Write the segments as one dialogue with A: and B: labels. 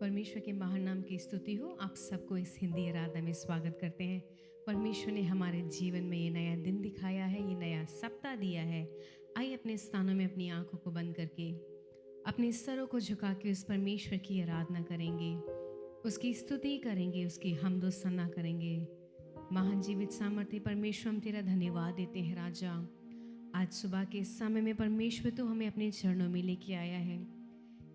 A: परमेश्वर के महान नाम की स्तुति हो। आप सबको इस हिंदी आराधना में स्वागत करते हैं। परमेश्वर ने हमारे जीवन में ये नया दिन दिखाया है, ये नया सप्ताह दिया है। आइए अपने स्थानों में अपनी आंखों को बंद करके अपने सरों को झुका के उस परमेश्वर की आराधना करेंगे, उसकी स्तुति करेंगे, उसकी हमदो सना करेंगे। महान जीवित सामर्थ्य परमेश्वर, हम तेरा धन्यवाद देते हैं राजा। आज सुबह के समय में परमेश्वर तू हमें अपने चरणों में लेके आया है,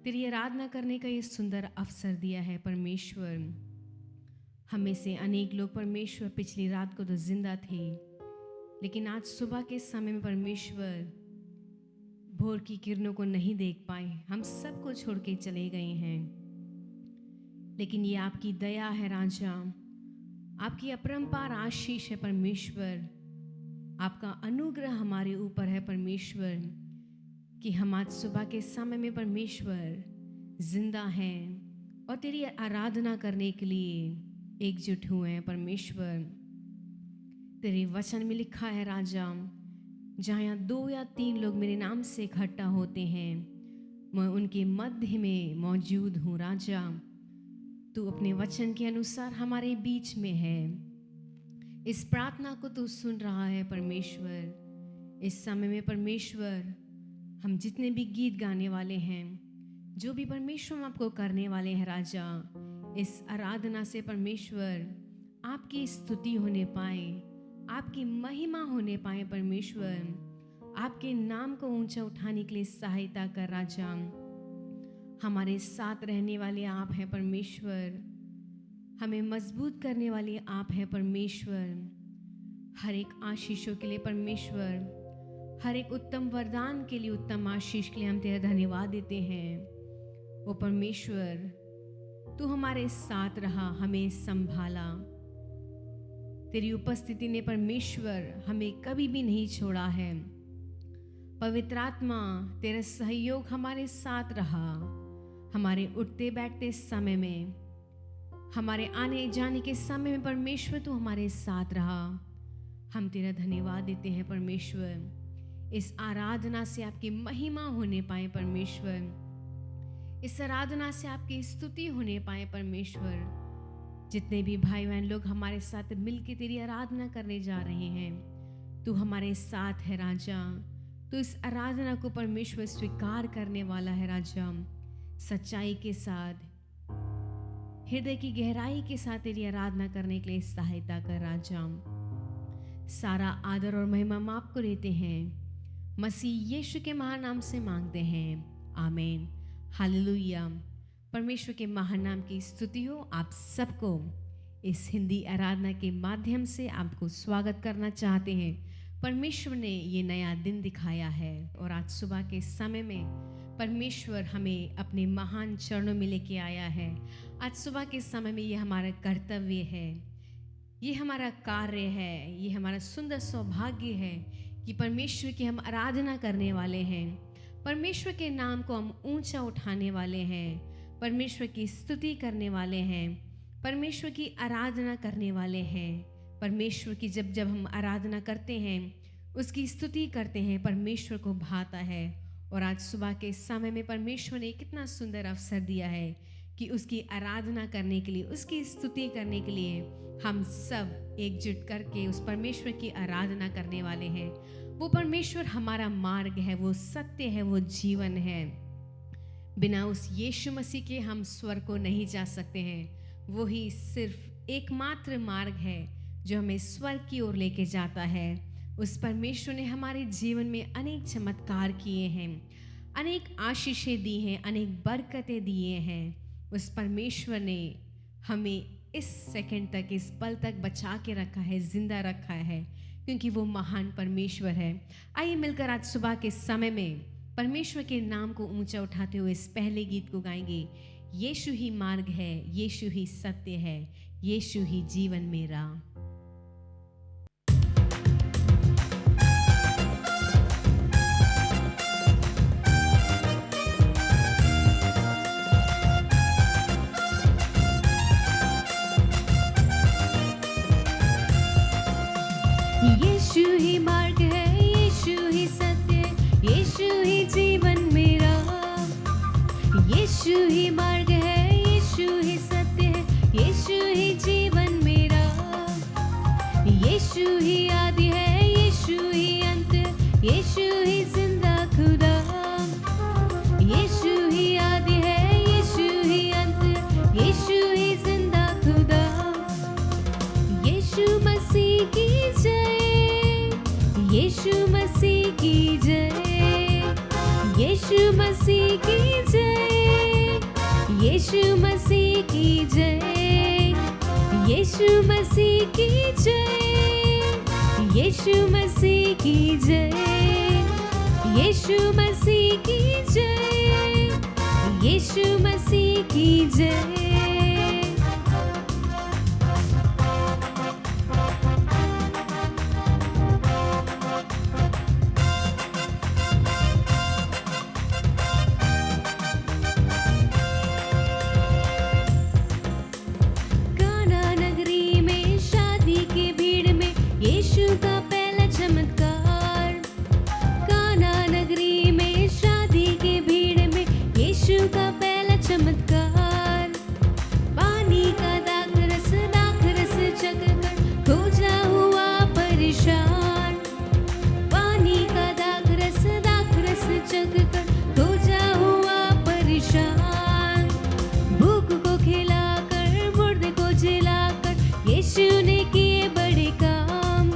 A: तेरी आराधना करने का ये सुंदर अवसर दिया है। परमेश्वर, हमें से अनेक लोग परमेश्वर पिछली रात को तो जिंदा थे, लेकिन आज सुबह के समय में परमेश्वर भोर की किरणों को नहीं देख पाए, हम सबको छोड़ के चले गए हैं। लेकिन ये आपकी दया है राजा, आपकी अपरंपार आशीष है परमेश्वर, आपका अनुग्रह हमारे ऊपर है परमेश्वर, कि हम आज सुबह के समय में परमेश्वर जिंदा हैं और तेरी आराधना करने के लिए एकजुट हुए हैं। परमेश्वर, तेरे वचन में लिखा है राजा, जहाँ यहाँ 2 या 3 लोग मेरे नाम से इकट्ठा होते हैं, मैं उनके मध्य में मौजूद हूँ। राजा, तू अपने वचन के अनुसार हमारे बीच में है। इस प्रार्थना को तू सुन रहा है परमेश्वर। इस समय में परमेश्वर, हम जितने भी गीत गाने वाले हैं, जो भी परमेश्वर हम आपको करने वाले हैं राजा, इस आराधना से परमेश्वर आपकी स्तुति होने पाए, आपकी महिमा होने पाए। परमेश्वर, आपके नाम को ऊंचा उठाने के लिए सहायता कर राजा। हमारे साथ रहने वाले आप हैं परमेश्वर, हमें मजबूत करने वाले आप हैं परमेश्वर। हर एक आशीषों के लिए परमेश्वर, हर एक उत्तम वरदान के लिए, उत्तम आशीष के लिए हम तेरा धन्यवाद देते हैं। वो परमेश्वर, तू हमारे साथ रहा, हमें संभाला। तेरी उपस्थिति ने परमेश्वर हमें कभी भी नहीं छोड़ा है। पवित्र आत्मा, तेरा सहयोग हमारे साथ रहा, हमारे उठते बैठते समय में, हमारे आने जाने के समय में परमेश्वर तू हमारे साथ रहा। हम तेरा धन्यवाद देते हैं परमेश्वर। इस आराधना से आपकी महिमा होने पाए परमेश्वर, इस आराधना से आपकी स्तुति होने पाए परमेश्वर। जितने भी भाई बहन लोग हमारे साथ मिलके तेरी आराधना करने जा रहे हैं, तू हमारे साथ है राजा। तू इस आराधना को परमेश्वर स्वीकार करने वाला है राजा। सच्चाई के साथ, हृदय की गहराई के साथ तेरी आराधना करने के लिए सहायता कर राजा। सारा आदर और महिमा हम आपको देते हैं, मसीह यीशु के महान नाम से मांगते हैं, आमीन। हालेलुया। परमेश्वर के महान नाम की स्तुति हो। आप सबको इस हिंदी आराधना के माध्यम से आपको स्वागत करना चाहते हैं। परमेश्वर ने ये नया दिन दिखाया है और आज सुबह के समय में परमेश्वर हमें अपने महान चरणों में लेके आया है। आज सुबह के समय में ये हमारा कर्तव्य है, ये हमारा कार्य है, ये हमारा सुंदर सौभाग्य है कि परमेश्वर की हम आराधना करने वाले हैं, परमेश्वर के नाम को हम ऊंचा उठाने वाले हैं, परमेश्वर की स्तुति करने वाले हैं, परमेश्वर की आराधना करने वाले हैं। परमेश्वर की जब जब हम आराधना करते हैं, उसकी स्तुति करते हैं, परमेश्वर को भाता है। और आज सुबह के समय में परमेश्वर ने कितना सुंदर अवसर दिया है कि उसकी आराधना करने के लिए, उसकी स्तुति करने के लिए हम सब एकजुट करके उस परमेश्वर की आराधना करने वाले हैं। वो परमेश्वर हमारा मार्ग है, वो सत्य है, वो जीवन है। बिना उस यीशु मसीह के हम स्वर्ग को नहीं जा सकते हैं। वो ही सिर्फ एकमात्र मार्ग है जो हमें स्वर्ग की ओर लेके जाता है। उस परमेश्वर ने हमारे जीवन में अनेक चमत्कार किए हैं, अनेक आशीषें दी हैं, अनेक बरकतें दिए हैं। उस परमेश्वर ने हमें इस सेकंड तक, इस पल तक बचा के रखा है, जिंदा रखा है, क्योंकि वो महान परमेश्वर है। आइए मिलकर आज सुबह के समय में परमेश्वर के नाम को ऊंचा उठाते हुए इस पहले गीत को गाएंगे। यीशु ही मार्ग है, यीशु ही सत्य है, यीशु ही जीवन मेरा।
B: यीशु ही मार्ग है, यीशु ही सत्य, यीशु ही जीवन मेरा। यीशु ही मार्ग है, यीशु ही जिंदा खुदा, यीशु ही आदि है, यीशु ही अंत, यीशु ही जिंदा खुदा। यीशु मसीह की जय, यीशु मसीह की जय, यीशु मसीह की जय, यीशु मसीह की जय, यीशु मसीह की जय, यीशु मसीह की जय, यीशु मसीह की जय, यीशु मसीह की जय। काना नगरी में शादी की भीड़ में यीशु का पहला चमत्कार, काना नगरी में शादी की भीड़ में यीशु का पहला चमत्कार। पानी का दाखरस चखकर खोजा हुआ परेशान, पानी का दाखरस चखकर खोजा हुआ परेशान। भूख को खिलाकर मुर्दे को जिलाकर यीशु ने किए बड़े काम,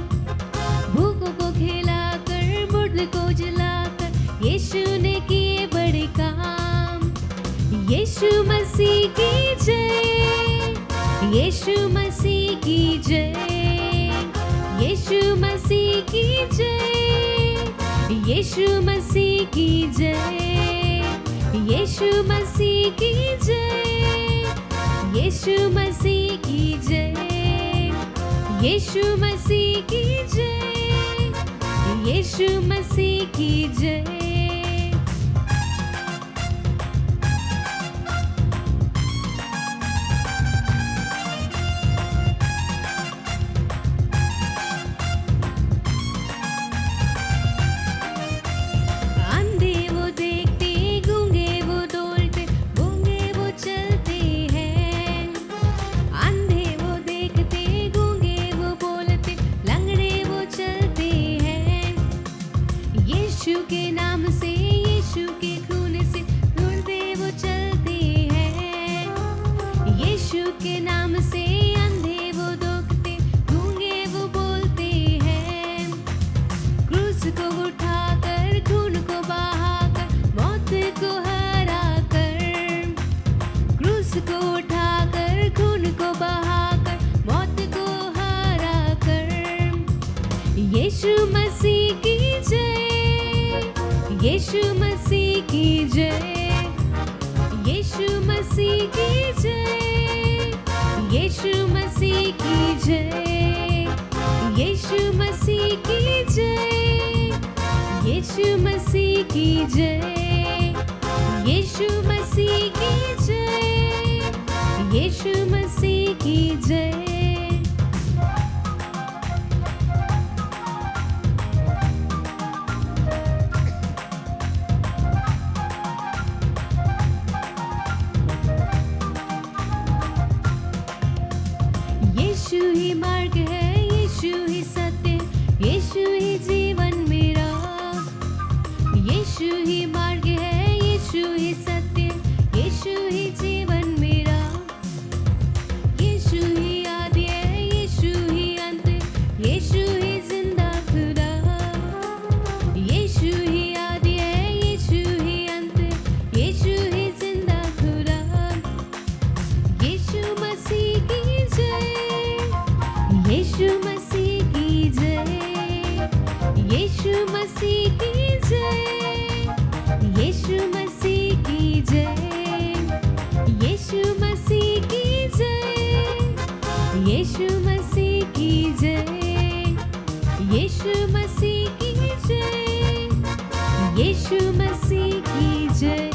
B: भूख को खिलाकर मुर्दे को जिलाकर यीशु ने किए बड़े काम। यीशु मसीह की जय, यीशु मसीह की जय, यीशु मसीह की जय, यीशु मसीह की जय, यीशु मसीह की जय, यीशु मसीह की जय, यीशु मसीह की जय, यीशु मसीह की जय। अंधे वो देखते, गूंगे वो डोलते, गूंगे वो चलते हैं। अंधे वो देखते, गूंगे वो बोलते, लंगड़े वो चलते हैं। यीशु के नाम से, यीशु के खून से मुर्दे वो चलते हैं। यीशु के नाम से अंधे वो देखते, गूंगे वो बोलते हैं। क्रूस को उठाकर, खून को बहाकर, मौत को हराकर, क्रूस को उठाकर, खून को बहाकर, मौत को हराकर। यीशु मसीह की जय, यीशु मसीह की जय, यीशु मसीह की जय, यीशु मसीह की जय, यीशु मसीह की जय, यीशु मसीह की जय, यीशु मसीह की जय, यीशु मसीह की जय। यीशु ही मार्ग है, यीशु ही सत्य, यीशु ही जीवन मेरा। यीशु ही मार्ग है, यीशु ही सत्य, यीशु ही जीवन मेरा। यीशु ही आदि है, यीशु ही अंत, यीशु ही जिंदा खुदा। यीशु ही आदि है, यीशु ही अंत, यीशु ही जिंदा खुदा। यीशु मसीह की जय, यीशु मसीह की जय, यीशु मसीह की जय, यीशु मसीह की जय, यीशु मसीह की जय, यीशु मसीह की जय, यीशु मसीह की जय, यीशु मसीह की जय।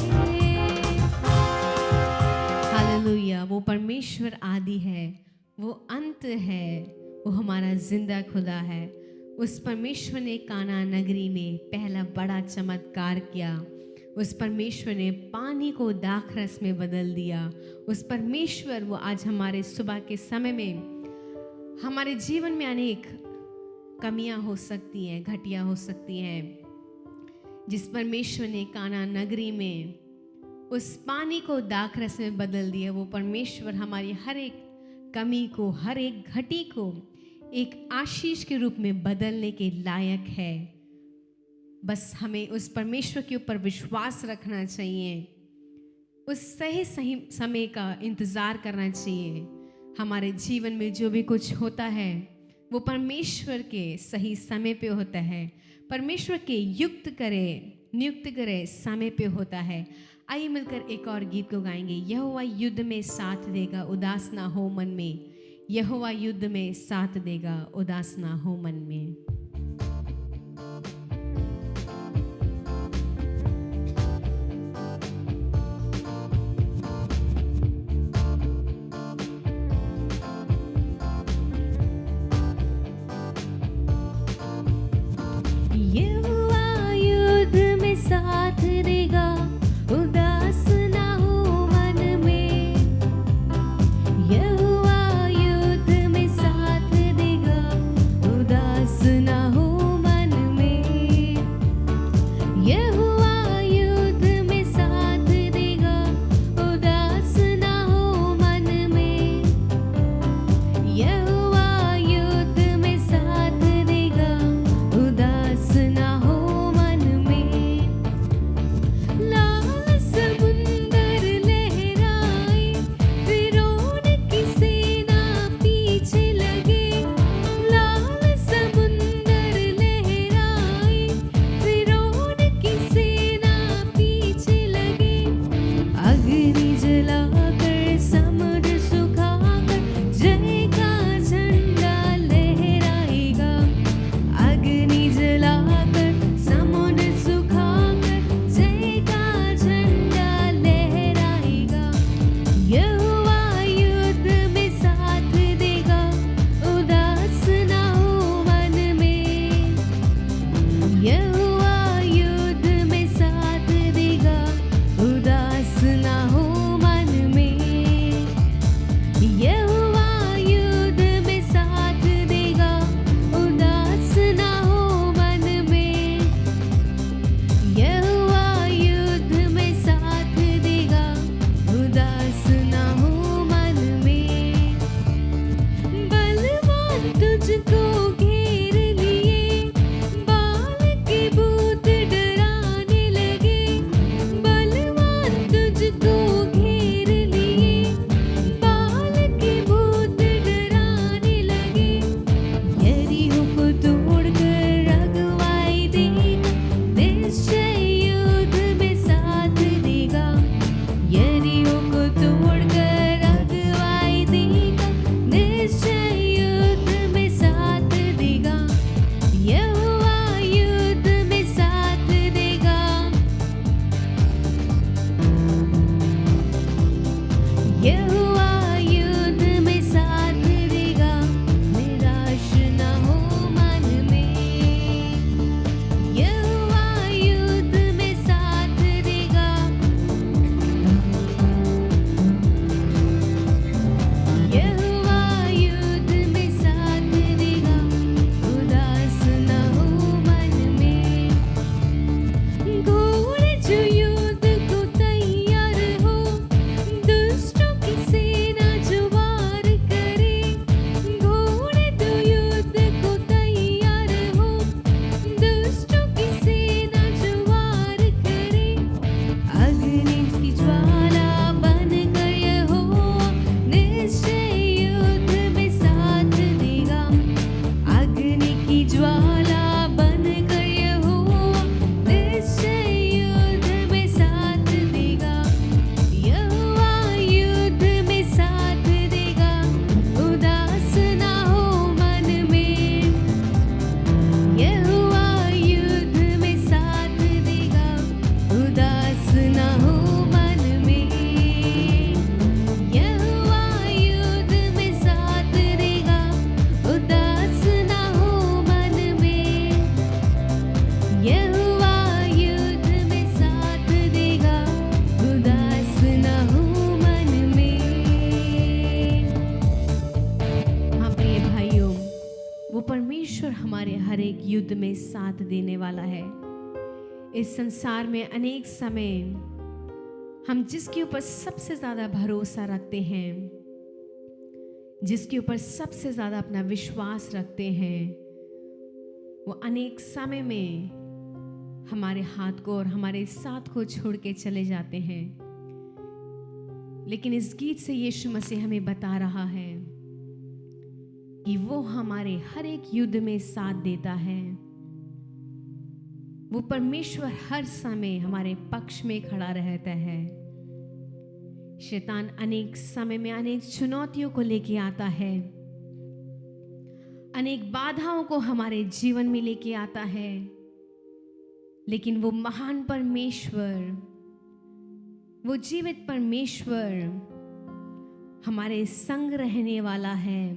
A: हालेलुया। वो परमेश्वर आदि है, वो अंत है, वो हमारा जिंदा खुदा है। उस परमेश्वर ने काना नगरी में पहला बड़ा चमत्कार किया। उस परमेश्वर ने पानी को दाखरस में बदल दिया। उस परमेश्वर वो आज हमारे सुबह के समय में, हमारे जीवन में अनेक कमियां हो सकती हैं, घटिया हो सकती हैं, जिस परमेश्वर ने काना नगरी में उस पानी को दाखरस में बदल दिया, वो परमेश्वर हमारी हर एक कमी को, हर एक घटी को एक आशीष के रूप में बदलने के लायक है। बस हमें उस परमेश्वर के ऊपर विश्वास रखना चाहिए, उस सही समय का इंतज़ार करना चाहिए। हमारे जीवन में जो भी कुछ होता है वो परमेश्वर के सही समय पे होता है, परमेश्वर के नियुक्त करे समय पे होता है। आइए मिलकर एक और गीत को गाएंगे। यहोवा युद्ध में साथ देगा, उदास ना हो मन में। यहोवा युद्ध में साथ देगा, उदास ना हो मन में।
B: यहोवा युद्ध में साथ देगा, उदास ना हो मन में। यहोवा युद्ध में साथ देगा, उदास ना हो मन में। यहोवा युद्ध में साथ देगा, उदास ना हो मन में। यहोवा युद्ध में साथ देगा, उदास ना हो मन में। लाल समुंदर लहराए, फिरौन की सेना पीछे लगे। लाल समुंदर लहराए, फिरौन की सेना पीछे लगे। अग्नि जलाकर समुद्र सुखाकर जय का झंडा लहराएगा। अग्नि जलाकर समुद्र सुखाकर जय का झंडा लहराएगा। यहोवा युद्ध में साथ देगा, उदास ना हो मन में। यहोवा युद्ध में साथ देगा, उदास ना हो मन में। यहोवा युद्ध में साथ देगा, उदास ना हो मन में। यहोवा युद्ध में साथ देगा, उदास ना हो मन में। बलवान तुझको घेर लिए, बाल के भूत डराने लगे। बलवान तुझको घेर लिए, बाल के भूत डराने लगे। यरीहो को तोड़कर अगुवाई देगा, निश्चय युद्ध में साथ देगा। यरीहो को तोड़कर अगुवाई देगा, निश्चय युद्ध में साथ देगा। यहोवा युद्ध में साथ देगा। यहोवा युद्ध में साथ देगा, निराश ना हो मन में। यहोवा युद्ध में साथ देगा। यहोवा युद्ध में साथ देगा, उदास ना हो मन में। घोड़े जो युद्ध को तैयार हो, दुष्टों की सेना जो वार करे। घोड़े तो युद्ध को तैयार हो, दुष्टों की सेना जो वार करे। अग्नि की ज्वाला बनकर यहोवा निश्चय युद्ध में साथ देगा। अग्नि की ज्वाला बनकर यहोवा निश्चय युद्ध में साथ देगा। यहोवा युद्ध में साथ देगा, उदास ना हो मन में। यहोवा युद्ध में साथ देगा, उदास ना हो मन में। यहोवा युद्ध में साथ देगा, उदास ना हो मन में। यहोवा युद्ध में साथ देगा, उदास ना हो मन में।
A: हाँ प्रिय भाइयों, वो परमेश्वर हमारे हर एक युद्ध में साथ देने वाला है। इस संसार में अनेक समय हम जिसके ऊपर सबसे ज़्यादा भरोसा रखते हैं, जिसके ऊपर सबसे ज़्यादा अपना विश्वास रखते हैं, वो अनेक समय में हमारे हाथ को और हमारे साथ को छोड़ के चले जाते हैं। लेकिन इस गीत से यीशु मसीह हमें बता रहा है कि वो हमारे हर एक युद्ध में साथ देता है। वो परमेश्वर हर समय हमारे पक्ष में खड़ा रहता है। शैतान अनेक समय में अनेक चुनौतियों को लेके आता है, अनेक बाधाओं को हमारे जीवन में लेके आता है, लेकिन वो महान परमेश्वर, वो जीवित परमेश्वर हमारे संग रहने वाला है,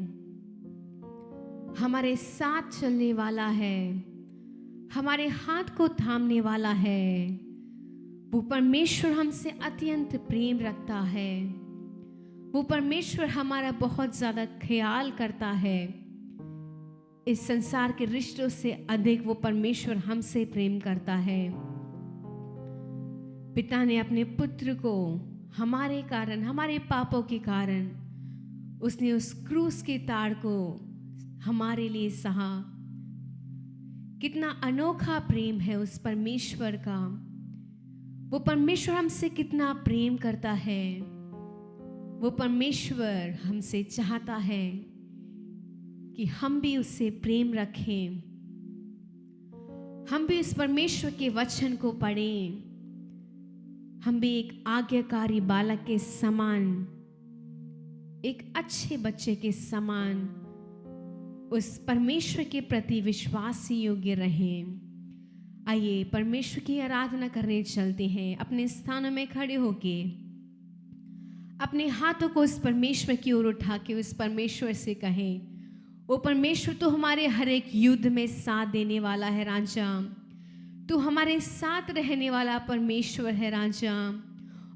A: हमारे साथ चलने वाला है, हमारे हाथ को थामने वाला है। वो परमेश्वर हमसे अत्यंत प्रेम रखता है। वो परमेश्वर हमारा बहुत ज़्यादा ख्याल करता है। इस संसार के रिश्तों से अधिक वो परमेश्वर हमसे प्रेम करता है। पिता ने अपने पुत्र को हमारे कारण, हमारे पापों के कारण उसने उस क्रूस के ताड़ को हमारे लिए सहा। कितना अनोखा प्रेम है उस परमेश्वर का। वो परमेश्वर हमसे कितना प्रेम करता है। वो परमेश्वर हमसे चाहता है कि हम भी उससे प्रेम रखें, हम भी उस परमेश्वर के वचन को पढ़ें, हम भी एक आज्ञाकारी बालक के समान, एक अच्छे बच्चे के समान उस परमेश्वर के प्रति विश्वासी योग्य रहें। आइए परमेश्वर की आराधना करने चलते हैं। अपने स्थानों में खड़े होके अपने हाथों को उस परमेश्वर की ओर उठा के उस परमेश्वर से कहें, ओ परमेश्वर तू हमारे हर एक युद्ध में साथ देने वाला है राजा, तू हमारे साथ रहने वाला परमेश्वर है राजा।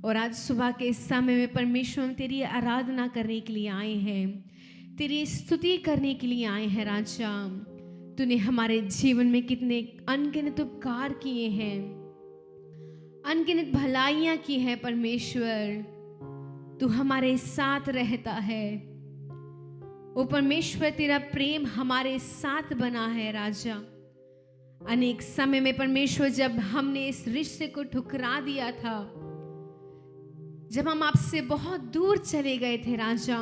A: और आज सुबह के समय में परमेश्वर हम तेरी आराधना करने के लिए आए हैं, तेरी स्तुति करने के लिए आए हैं राजा। तूने हमारे जीवन में कितने अनगिनत उपकार किए हैं, अनगिनत भलाइयाँ की हैं परमेश्वर। तू हमारे साथ रहता है। ओ परमेश्वर तेरा प्रेम हमारे साथ बना है राजा। अनेक समय में परमेश्वर जब हमने इस रिश्ते को ठुकरा दिया था, जब हम आपसे बहुत दूर चले गए थे राजा,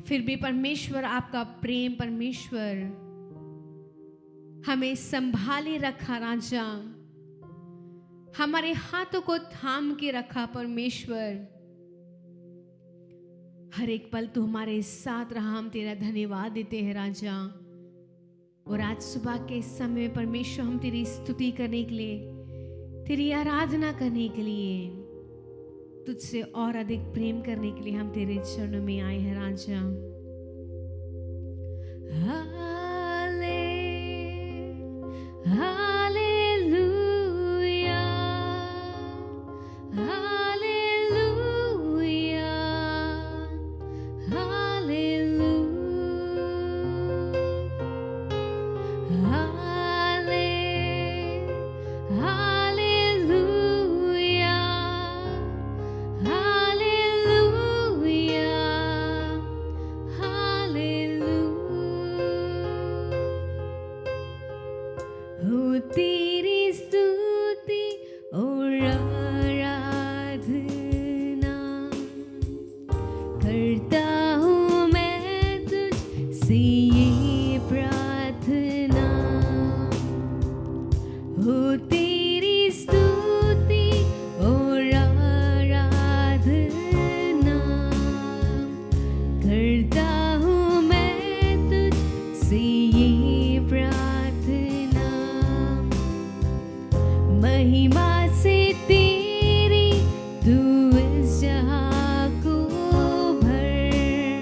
A: फिर भी परमेश्वर आपका प्रेम परमेश्वर हमें संभाले रखा राजा, हमारे हाथों को थाम के रखा परमेश्वर। हर एक पल तू हमारे साथ रहा, हम तेरा धन्यवाद देते हैं राजा। और आज सुबह के समय में परमेश्वर हम तेरी स्तुति करने के लिए, तेरी आराधना करने के लिए, तुझसे और अधिक प्रेम करने के लिए हम तेरे चरणों में आए हैं राजा। हाले हालेलुया हालेलुया हालेलुया हाले हालेलुया हालेलुया हालेलुया। हो तेरी स्तुति और आराधना करता हूँ मैं तुझसे ये प्रार्थना। हो तेरी स्तुति और आराधना करता हूँ मैं तुझसे ये प्रार्थना। महिमा से तेरी तू इस जहाँ को भर,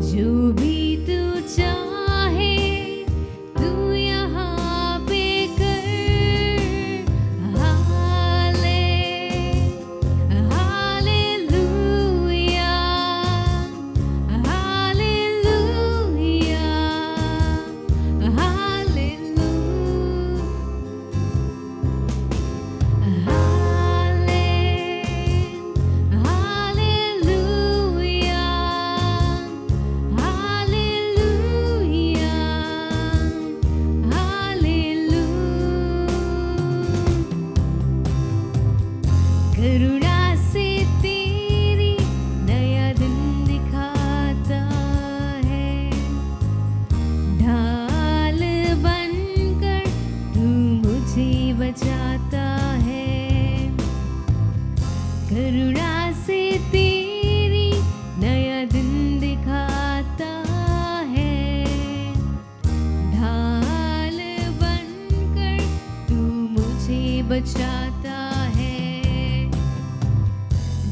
A: जो भी तू चाहे तू यहाँ पे कर। हाले हालेलुया हालेलुया हालेलुया
B: करुणा से तेरी नया दिन दिखाता है, ढाल बनकर तू मुझे बचाता है। करुणा से तेरी नया दिन दिखाता है, ढाल बनकर तू मुझे बचाता है।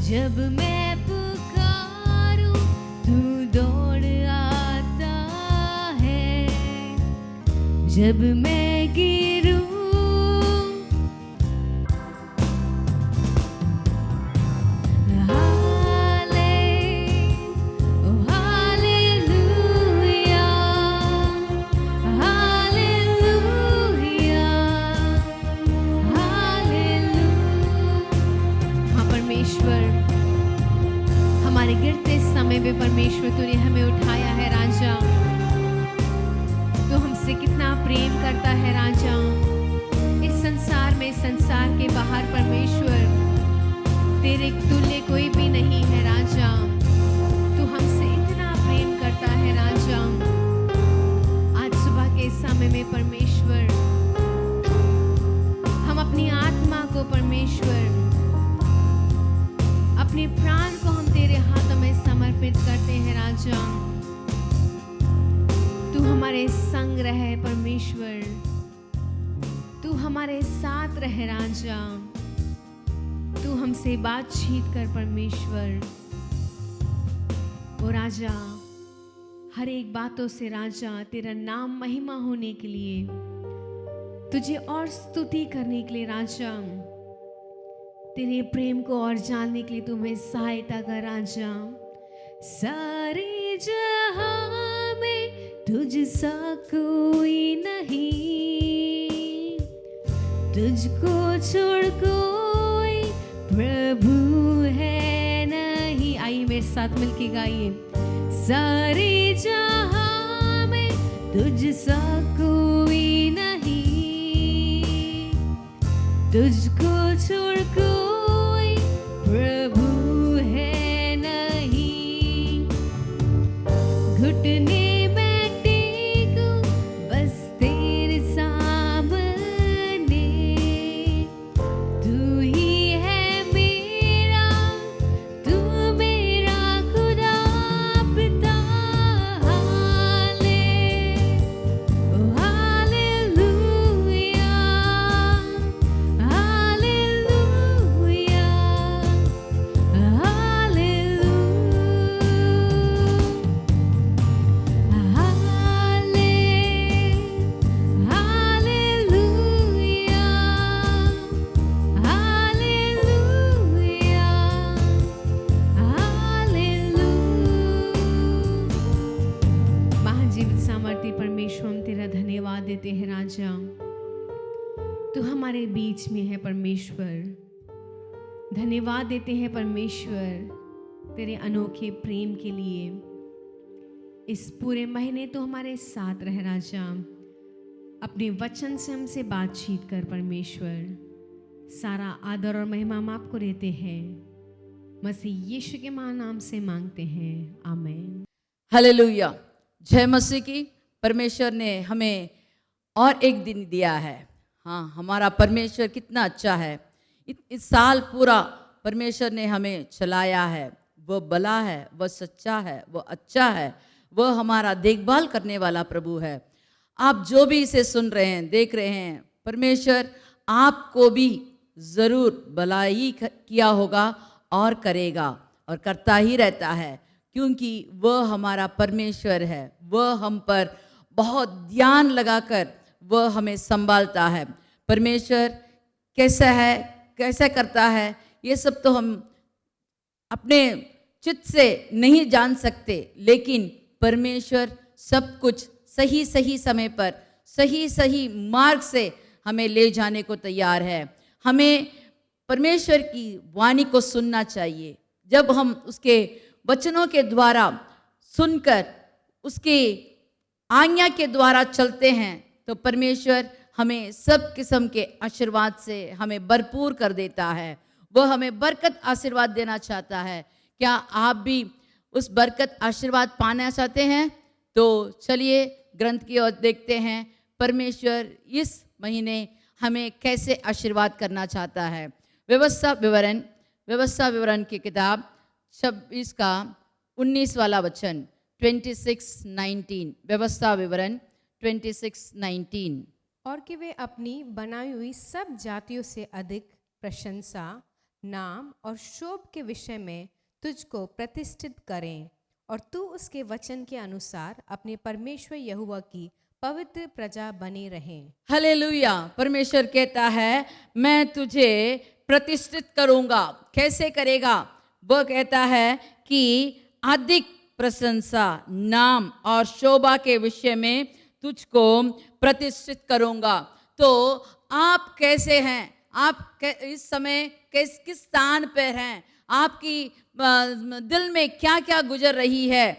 B: जब मैं पुकारूं तू दौड़ आता है, जब मैं गिरूं
A: हमारे गिरते समय में परमेश्वर तूने हमें उठाया है राजा। तू हमसे कितना प्रेम करता है राजा। इस संसार में, संसार के बाहर परमेश्वर तेरे तुल्य कोई भी नहीं है राजा। तू हमसे इतना प्रेम करता है राजा। आज सुबह के समय में परमेश्वर हम अपनी आत्मा को परमेश्वर, अपने प्राण को हम तेरे हाथों में समर्पित करते हैं राजा। तू हमारे संग रहे परमेश्वर, तू हमारे साथ रहे राजा। तू हमसे बातचीत कर परमेश्वर। ओ राजा, हर एक बातों से राजा तेरा नाम महिमा होने के लिए, तुझे और स्तुति करने के लिए राजा, तेरे प्रेम को और जानने के लिए तुम्हें सहायता कर राजा। सारे जहां में तुझ सा कोई नहीं, तुझको छोड़ कोई प्रभु है नहीं। आइए मेरे साथ मिलके गाइए। सारे जहां में तुझ सा कोई नहीं, तुझको छोड़ कोई प्रभु है नहीं। घुटने में टेकूं बस तेरे सामने, तू ही है मेरा, तू मेरा खुदा पिता। देते हैं राजा। तू हमारे बीच में है परमेश्वर। धन्यवाद देते हैं परमेश्वर तेरे अनोखे प्रेम के लिए। इस पूरे महीने तो हमारे साथ रह राजा। अपने वचन से हमसे बातचीत कर परमेश्वर। सारा आदर और महिमा हम आपको देते हैं। मसीह यीशु के महान नाम से मांगते हैं, आमीन।
C: हालेलुया। जय मसीह की। परमेश्वर ने हमें और एक दिन दिया है। हाँ, हमारा परमेश्वर कितना अच्छा है। इस साल पूरा परमेश्वर ने हमें चलाया है। वो भला है, वो सच्चा है, वो अच्छा है, वो हमारा देखभाल करने वाला प्रभु है। आप जो भी इसे सुन रहे हैं, देख रहे हैं, परमेश्वर आपको भी ज़रूर भलाई किया होगा और करेगा और करता ही रहता है, क्योंकि वह हमारा परमेश्वर है। वह हम पर बहुत ध्यान लगाकर वह हमें संभालता है। परमेश्वर कैसा है, कैसे करता है, ये सब तो हम अपने चित्त से नहीं जान सकते, लेकिन परमेश्वर सब कुछ सही सही समय पर सही सही मार्ग से हमें ले जाने को तैयार है। हमें परमेश्वर की वाणी को सुनना चाहिए। जब हम उसके वचनों के द्वारा सुनकर उसके आज्ञा के द्वारा चलते हैं तो परमेश्वर हमें सब किस्म के आशीर्वाद से हमें भरपूर कर देता है। वो हमें बरकत आशीर्वाद देना चाहता है। क्या आप भी उस बरकत आशीर्वाद पाना चाहते हैं? तो चलिए ग्रंथ की ओर देखते हैं, परमेश्वर इस महीने हमें कैसे आशीर्वाद करना चाहता है। व्यवस्था विवरण की किताब 26 का 19 वाला वचन, 26:19। व्यवस्था विवरण 26:19।
A: और कि वे अपनी बनाई हुई सब जातियों से अधिक प्रशंसा, नाम और शोभ के विषय में तुझको प्रतिष्ठित करें, और तू उसके वचन के अनुसार अपने परमेश्वर यहोवा की पवित्र प्रजा बने रहें।
C: हालेलुया। परमेश्वर कहता है मैं तुझे प्रतिष्ठित करूंगा। कैसे करेगा? वो कहता है कि अधिक प्रशंसा, नाम और शोभा के विषय में तुझको प्रतिष्ठित करूंगा। तो आप कैसे हैं? आप इस समय किस स्थान पर हैं? आपकी दिल में क्या क्या गुजर रही है?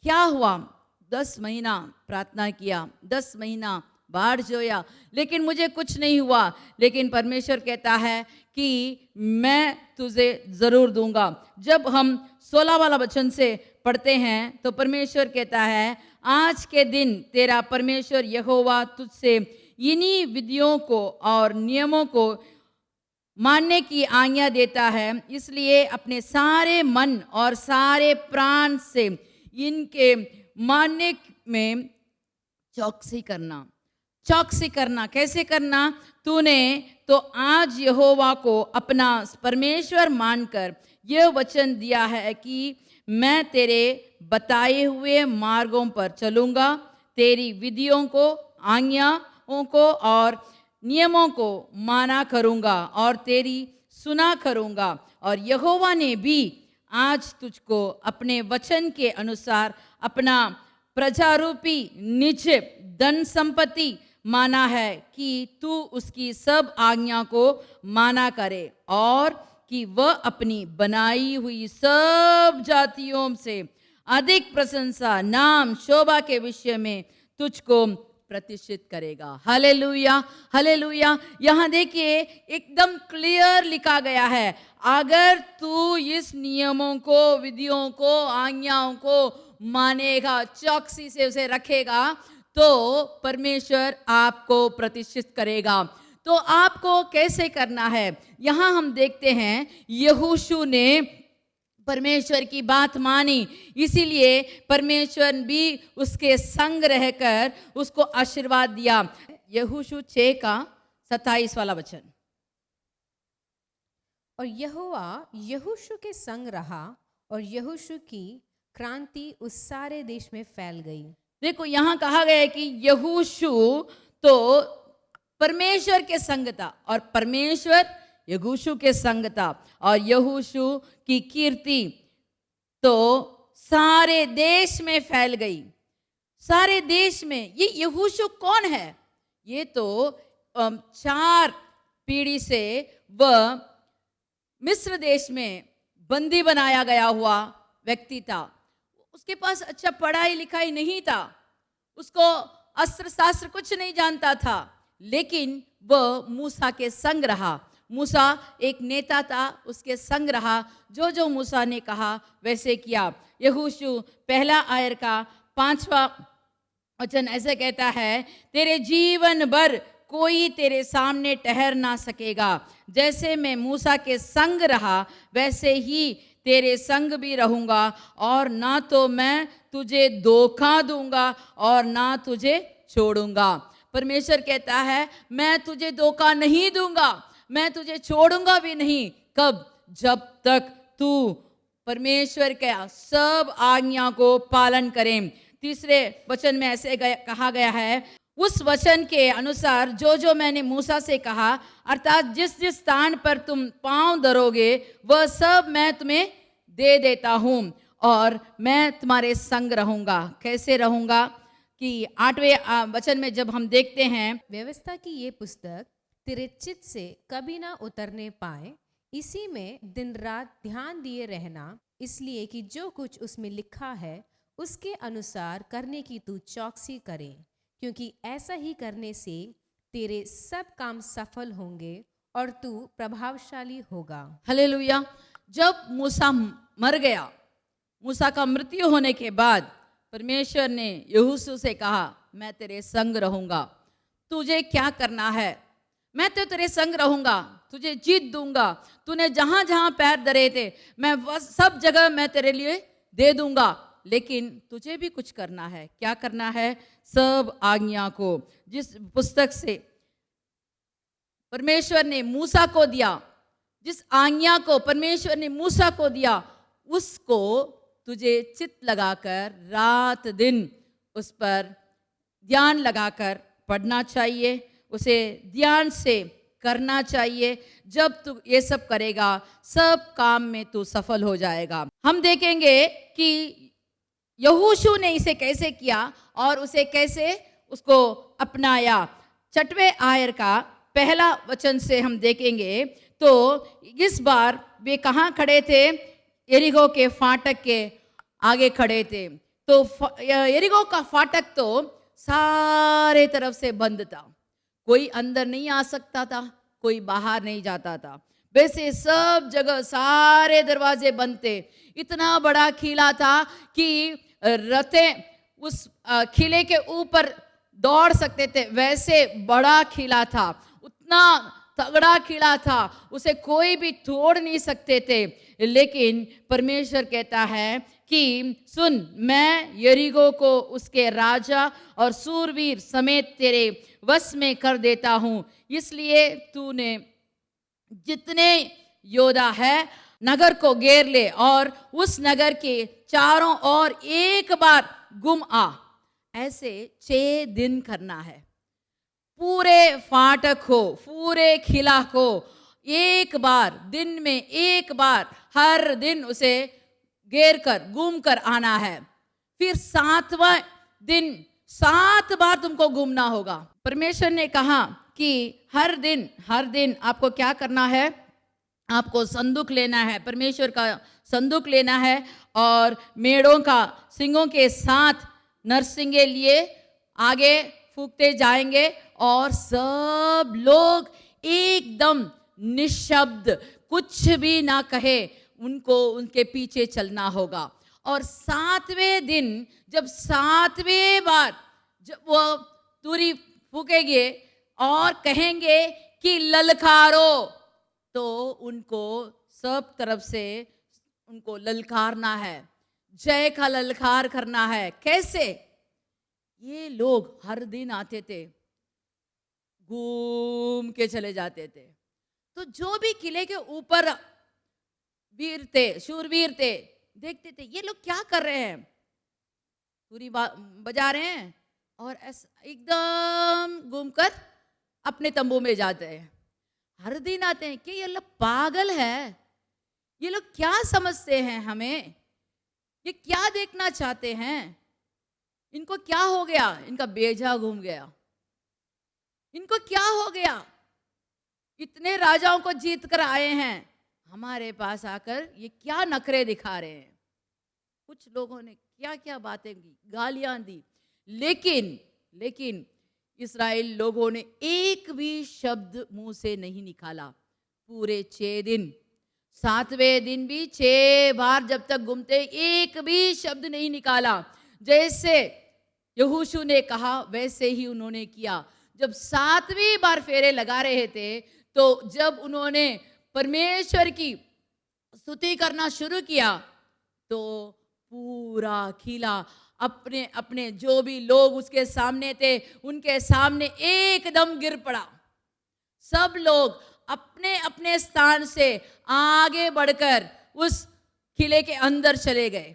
C: क्या हुआ? 10 महीना प्रार्थना किया, 10 महीना बाढ़ जोया, लेकिन मुझे कुछ नहीं हुआ। लेकिन परमेश्वर कहता है कि मैं तुझे जरूर दूंगा। जब हम 16 वाला वचन से पढ़ते हैं तो परमेश्वर कहता है आज के दिन तेरा परमेश्वर यहोवा तुझसे इन्हीं विधियों को और नियमों को मानने की आज्ञा देता है, इसलिए अपने सारे मन और सारे प्राण से इनके मानने में चौकसी करना। चौकसी करना कैसे करना? तूने तो आज यहोवा को अपना परमेश्वर मानकर यह वचन दिया है कि मैं तेरे बताए हुए मार्गों पर चलूंगा, तेरी विधियों को, आज्ञाओं को और नियमों को माना करूंगा और तेरी सुना करूंगा। और यहोवा ने भी आज तुझको अपने वचन के अनुसार अपना प्रजारूपी निज धन संपत्ति माना है कि तू उसकी सब आज्ञा को माना करे और कि वह अपनी बनाई हुई सब जातियों से अधिक प्रशंसा, नाम, शोभा के विषय में तुझको प्रतिष्ठित करेगा। Hallelujah, hallelujah. यहाँ देखिए एकदम क्लियर लिखा गया है, अगर तू इस नियमों को, विधियों को, आज्ञाओं को मानेगा, चौकसी से उसे रखेगा, तो परमेश्वर आपको प्रतिष्ठित करेगा। तो आपको कैसे करना है? यहाँ हम देखते हैं यहोशू ने परमेश्वर की बात मानी, इसीलिए परमेश्वर भी उसके संग रहकर उसको आशीर्वाद दिया। यहोशू 6 का 27 वाला वचन।
A: और यहोवा यहोशू के संग रहा और यहोशू की क्रांति उस सारे देश में फैल गई।
C: देखो यहाँ कहा गया है कि यहोशू तो परमेश्वर के संग था और परमेश्वर यहोशू के संग था, और यहोशू की कीर्ति तो सारे देश में फैल गई। सारे देश में। ये यहोशू कौन है? ये तो 4 पीढ़ी से वह मिस्र देश में बंदी बनाया गया हुआ व्यक्ति था। उसके पास अच्छा पढ़ाई लिखाई नहीं था, उसको अस्त्र शास्त्र कुछ नहीं जानता था, लेकिन वह मूसा के संग रहा। मूसा एक नेता था, उसके संग रहा, जो जो मूसा ने कहा वैसे किया। यहोशू 1 आयर का 5वां वचन ऐसे कहता है, तेरे जीवन भर कोई तेरे सामने ठहर ना सकेगा, जैसे मैं मूसा के संग रहा वैसे ही तेरे संग भी रहूंगा, और ना तो मैं तुझे धोखा दूंगा और ना तुझे छोड़ूंगा। परमेश्वर कहता है मैं तुझे धोखा नहीं दूंगा, मैं तुझे छोड़ूंगा भी नहीं। कब? जब तक तू परमेश्वर के सब आज्ञा को पालन करें। 3 वचन में ऐसे कहा गया है, उस वचन के अनुसार जो जो मैंने मूसा से कहा, अर्थात जिस जिस स्थान पर तुम पांव धरोगे वह सब मैं तुम्हें दे देता हूं, और मैं तुम्हारे संग रहूंगा। कैसे रहूंगा? कि 8वें वचन में जब हम देखते हैं,
A: व्यवस्था की ये पुस्तक तेरे चित्त से कभी ना उतरने पाए, इसी में दिन रात ध्यान दिए रहना, इसलिए कि जो कुछ उसमें लिखा है उसके अनुसार करने की तू चौकसी करे, क्योंकि ऐसा ही करने से तेरे सब काम सफल होंगे और तू प्रभावशाली होगा।
C: हालेलुया। जब मूसा मर गया, मूसा का मृत्यु होने के बाद परमेश्वर ने यहोशू से कहा, मैं तेरे संग रहूंगा, तुझे क्या करना है, मैं तो तेरे संग रहूंगा, तुझे जीत दूंगा, तूने जहां जहां पैर धरे थे मैं सब जगह मैं तेरे लिए दे दूंगा, लेकिन तुझे भी कुछ करना है। क्या करना है? सब आज्ञा को, जिस पुस्तक से परमेश्वर ने मूसा को दिया, जिस आज्ञा को परमेश्वर ने मूसा को दिया, उसको तुझे चित्त लगाकर रात दिन उस पर ध्यान लगाकर पढ़ना चाहिए, उसे ध्यान से करना चाहिए। जब तू ये सब करेगा, सब काम में तू सफल हो जाएगा। हम देखेंगे कि यहोशू ने इसे कैसे किया और उसे कैसे उसको अपनाया। 6वें आयत का पहला वचन से हम देखेंगे तो इस बार वे कहाँ खड़े थे? यरीहो के फाटक के आगे खड़े थे। तो यरीहो का फाटक तो सारे तरफ से बंद था, कोई अंदर नहीं आ सकता था, कोई बाहर नहीं जाता था। वैसे सब जगह सारे दरवाजे बंद थे। इतना बड़ा किला था कि रथें उस किले के ऊपर दौड़ सकते थे, वैसे बड़ा किला था, उतना तगड़ा किला था, उसे कोई भी तोड़ नहीं सकते थे। लेकिन परमेश्वर कहता है कि सुन, मैं यरीहो को उसके राजा और सूरवीर समेत तेरे वश में कर देता हूं, इसलिए तूने जितने योद्धा है नगर को घेर ले और उस नगर के चारों ओर एक बार घूम आ। ऐसे 6 दिन करना है। पूरे फाटक को, पूरे किला को एक बार, दिन में एक बार, हर दिन उसे घेर कर घूम कर आना है। फिर 7वां दिन 7 बार तुमको घूमना होगा। परमेश्वर ने कहा कि हर दिन आपको क्या करना है? आपको संदूक लेना है, परमेश्वर का संदूक लेना है और मेढ़ों का सिंगों के साथ नरसिंगे लिए आगे फूकते जाएंगे और सब लोग एकदम निशब्द, कुछ भी ना कहे, उनको उनके पीछे चलना होगा। और 7वें दिन जब 7वें बार जब वो तुरी फूकेंगे और कहेंगे कि ललकारो, तो उनको सब तरफ से उनको ललकारना है, जय का ललकार करना है। कैसे? ये लोग हर दिन आते थे, घूम के चले जाते थे। तो जो भी किले के ऊपर वीर थे, शूरवीर थे, देखते थे ये लोग क्या कर रहे हैं, तुरी बजा रहे हैं और एकदम घूमकर अपने तंबू में जाते हैं। हर दिन आते हैं कि ये लोग पागल है, ये लोग क्या समझते हैं हमें, ये क्या देखना चाहते हैं, इनको क्या हो गया, इनका बेजा घूम गया, इनको क्या हो गया, इतने राजाओं को जीत कर आए हैं, हमारे पास आकर ये क्या नखरे दिखा रहे हैं। कुछ लोगों ने क्या क्या बातें की, गालियां दी, लेकिन इस्राएल लोगों ने एक भी शब्द मुंह से नहीं निकाला। पूरे 6 दिन, 7वें दिन भी 6 बार जब तक घूमते, एक भी शब्द नहीं निकाला। जैसे यहोशू ने कहा वैसे ही उन्होंने किया। जब 7वीं बार फेरे लगा रहे थे, तो जब उन्होंने परमेश्वर की स्तुति करना शुरू किया, तो पूरा किला अपने अपने जो भी लोग उसके सामने थे, उनके सामने एकदम गिर पड़ा। सब लोग अपने अपने स्थान से आगे बढ़कर उस किले के अंदर चले गए।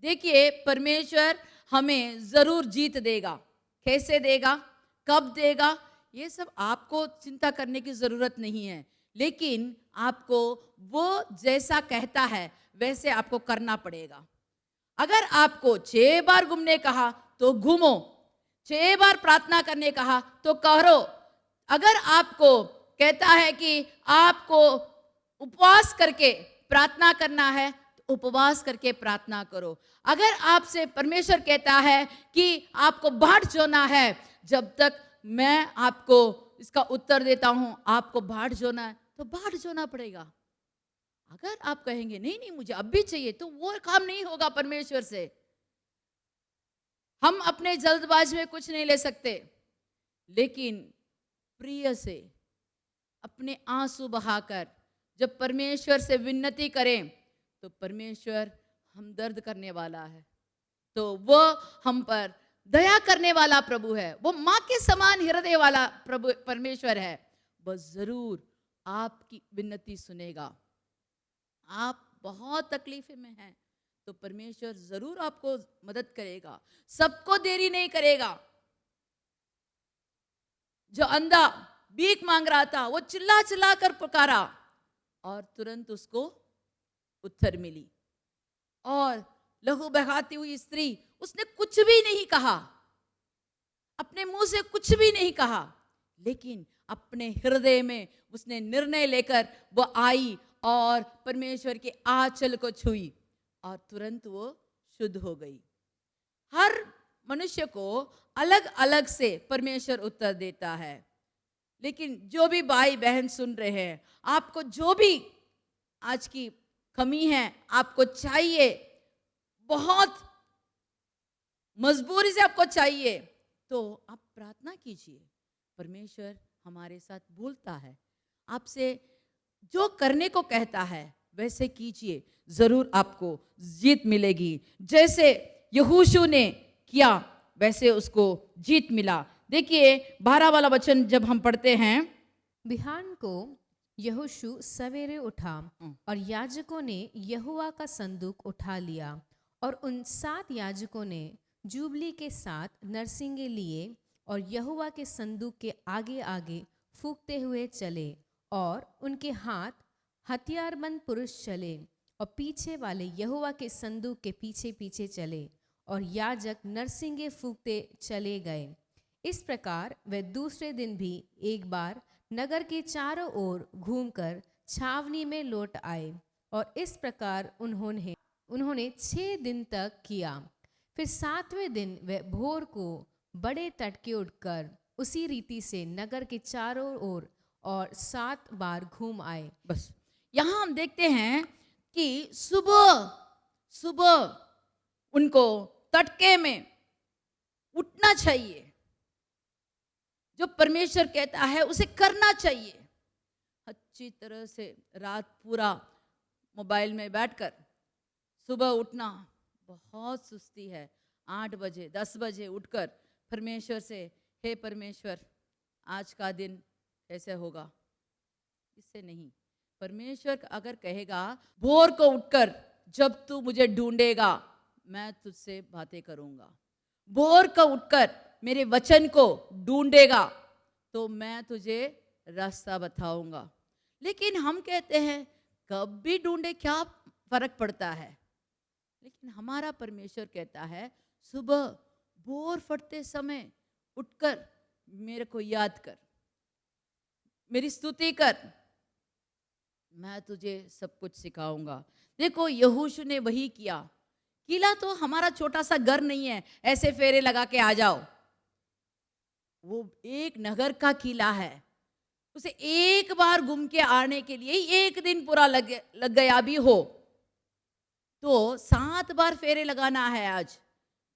C: देखिए, परमेश्वर हमें जरूर जीत देगा। कैसे देगा, कब देगा, ये सब आपको चिंता करने की जरूरत नहीं है, लेकिन आपको वो जैसा कहता है वैसे आपको करना पड़ेगा। अगर आपको 6 बार घूमने कहा तो घूमो, 6 बार प्रार्थना करने कहा तो करो। अगर आपको कहता है कि आपको उपवास करके प्रार्थना करना है तो उपवास करके प्रार्थना करो। अगर आपसे परमेश्वर कहता है कि आपको बाट जोना है, जब तक मैं आपको इसका उत्तर देता हूं, आपको बाट जोना है तो बाट जोना पड़ेगा। अगर आप कहेंगे नहीं नहीं मुझे अब भी चाहिए, तो वो काम नहीं होगा परमेश्वर से। हम अपने जल्दबाजी में कुछ नहीं ले सकते, लेकिन प्रिय से अपने आंसू बहाकर जब परमेश्वर से विनती करें तो परमेश्वर हमदर्द करने वाला है, तो वो हम पर दया करने वाला प्रभु है। वो माँ के समान हृदय वाला प्रभु परमेश्वर है। वह जरूर आपकी विनती सुनेगा। आप बहुत तकलीफ में हैं तो परमेश्वर जरूर आपको मदद करेगा, सबको देरी नहीं करेगा। जो अंधा भीख मांग रहा था वो चिल्ला चिल्ला कर पुकारा और तुरंत उसको उत्तर मिली। और लहू बहाती हुई स्त्री, उसने कुछ भी नहीं कहा, अपने मुंह से कुछ भी नहीं कहा, लेकिन अपने हृदय में उसने निर्णय लेकर वो आई और परमेश्वर के आंचल को छुई और तुरंत वो शुद्ध हो गई। हर मनुष्य को अलग अलग से परमेश्वर उत्तर देता है, लेकिन जो भी भाई बहन सुन रहे हैं, आपको जो भी आज की कमी है, आपको चाहिए, बहुत मजबूरी से आपको चाहिए, तो आप प्रार्थना कीजिए। परमेश्वर हमारे साथ बोलता है, आपसे जो करने को कहता है वैसे कीजिए, जरूर आपको जीत मिलेगी। जैसे यहोशू ने किया वैसे उसको जीत मिला। देखिए 12 वाला वचन जब हम पढ़ते हैं,
A: बिहान को यहोशू सवेरे उठा और याजकों ने यहोवा का संदूक उठा लिया, और उन 7 याजकों ने जुबली के 7 नरसिंगे लिए और यहोवा के संदूक के आगे आगे फूंकते हुए चले, और उनके हाथ हथियारबंद पुरुष चले और पीछे वाले यहोवा के संदूक के पीछे पीछे चले, और याजक नरसिंगे फूंकते चले गए। इस प्रकार वे दूसरे दिन भी एक बार नगर के चारों ओर घूमकर छावनी में लौट आए, और इस प्रकार उन्होंने 6 दिन तक किया। फिर 7वें दिन वे भोर को बड़े तड़के उठकर उसी रीति से नगर के चारों ओर और 7 बार घूम आए।
C: बस यहां हम देखते हैं कि सुबह सुबह उनको तड़के में उठना चाहिए, जो परमेश्वर कहता है उसे करना चाहिए। अच्छी तरह से रात पूरा मोबाइल में बैठकर सुबह उठना बहुत सुस्ती है। 8 बजे 10 बजे उठकर परमेश्वर से, हे परमेश्वर आज का दिन कैसे होगा, इससे नहीं। परमेश्वर अगर कहेगा भोर को उठकर जब तू मुझे ढूंढेगा मैं तुझसे बातें करूंगा, भोर को उठकर मेरे वचन को ढूंढेगा तो मैं तुझे रास्ता बताऊंगा। लेकिन हम कहते हैं कब भी ढूंढे क्या फर्क पड़ता है, लेकिन हमारा परमेश्वर कहता है सुबह भोर फटते समय उठकर मेरे को याद कर, मेरी स्तुति कर, मैं तुझे सब कुछ सिखाऊंगा। देखो यहोशू ने वही किया। किला तो हमारा छोटा सा घर नहीं है ऐसे फेरे लगा के आ जाओ, वो एक नगर का किला है। उसे एक बार घूम के आने के लिए 1 दिन पूरा लग गया भी हो तो 7 बार फेरे लगाना है आज,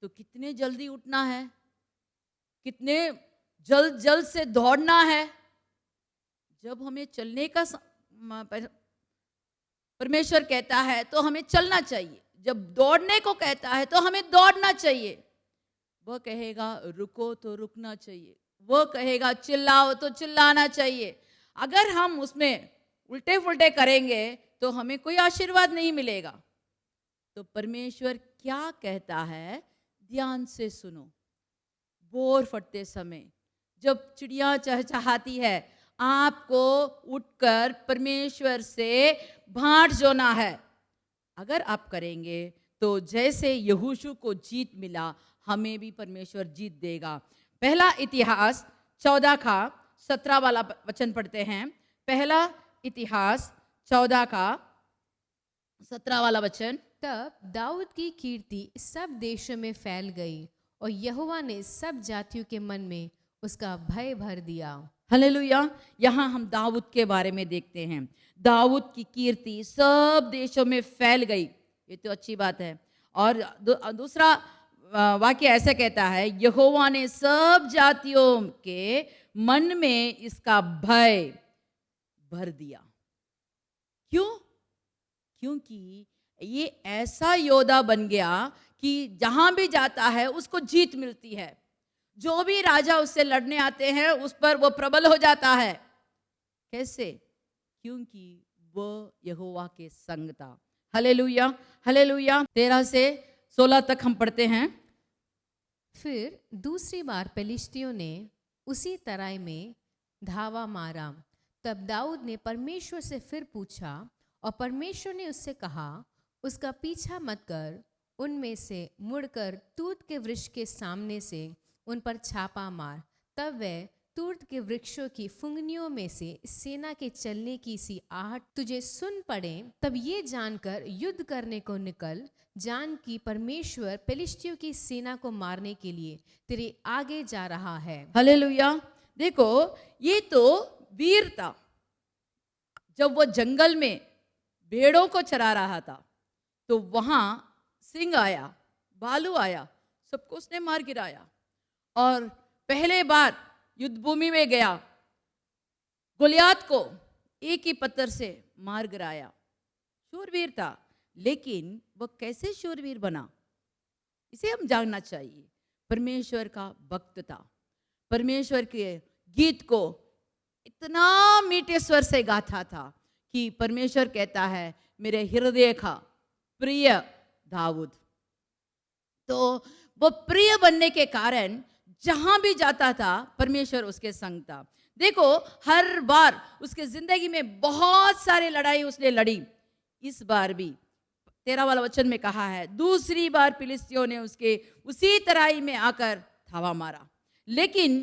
C: तो कितने जल्दी उठना है, कितने जल्द से दौड़ना है। जब हमें चलने का परमेश्वर कहता है तो हमें चलना चाहिए, जब दौड़ने को कहता है तो हमें दौड़ना चाहिए। वह कहेगा रुको तो रुकना चाहिए, वो कहेगा चिल्लाओ तो चिल्लाना चाहिए। अगर हम उसमें उल्टे फुल्टे करेंगे तो हमें कोई आशीर्वाद नहीं मिलेगा। तो परमेश्वर क्या कहता है ध्यान से सुनो। भोर फटते समय जब चिड़िया चहचहाती है, आपको उठकर परमेश्वर से भाट जोना है। अगर आप करेंगे तो जैसे यहोशू को जीत मिला हमें भी परमेश्वर जीत देगा। पहला इतिहास 14 का 17 वाला वचन पढ़ते हैं। पहला इतिहास 14 का 17 वाला वचन।
A: तब दाऊद की कीर्ति सब देशों में फैल गई और यहोवा ने सब जातियों के मन में उसका भय भर दिया।
C: हालेलुया। यहाँ हम दाऊद के बारे में देखते हैं। दाऊद की कीर्ति सब देशों में फैल गई, ये तो अच्छी बात है। और दूसरा वाक्य ऐसा कहता है, यहोवा ने सब जातियों के मन में इसका भय भर दिया। क्यों? क्योंकि ये ऐसा योद्धा बन गया कि जहां भी जाता है उसको जीत मिलती है। जो भी राजा उससे लड़ने आते हैं उस पर वो प्रबल हो जाता है। कैसे? क्योंकि वो यहोवा के संग था। Hallelujah, hallelujah. 13 से 16 तक हम पढ़ते हैं।
A: फिर दूसरी बार पेलिश्तियों ने उसी तराई में धावा मारा। तब दाऊद ने परमेश्वर से फिर पूछा और परमेश्वर ने उससे कहा, उसका पीछा मत कर, उनमें से मुड़कर तूत के वृक्ष के सामने से उन पर छापा मार। तब वह तूत के वृक्षों की फुंगनियों में से सेना के चलने की सी आहट तुझे सुन पड़े, तब ये जानकर युद्ध करने को निकल, जान कि परमेश्वर पेलिश्तियों की सेना को मारने के लिए तेरे आगे जा रहा है।
C: हालेलुया। देखो, ये तो वीर था। जब वो जंगल में भेड़ों को चरा रहा था तो वहां सिंह आया, भालू आया, सबको उसने मार गिराया। और पहले बार युद्ध भूमि में गया, गोलियात को एक ही पत्थर से मार गिराया। शूरवीर था, लेकिन वो कैसे शूरवीर बना, इसे हम जानना चाहिए। परमेश्वर का भक्त था। परमेश्वर के गीत को इतना मीठे स्वर से गाता था कि परमेश्वर कहता है, मेरे हृदय का प्रिय दाऊद। तो वो प्रिय बनने के कारण जहां भी जाता था परमेश्वर उसके संग था। देखो, हर बार उसके जिंदगी में बहुत सारे लड़ाई उसने लड़ी। इस बार भी 13 वाला वचन में कहा है, दूसरी बार फिलिस्तियों ने उसके उसी तराई में आकर धावा मारा। लेकिन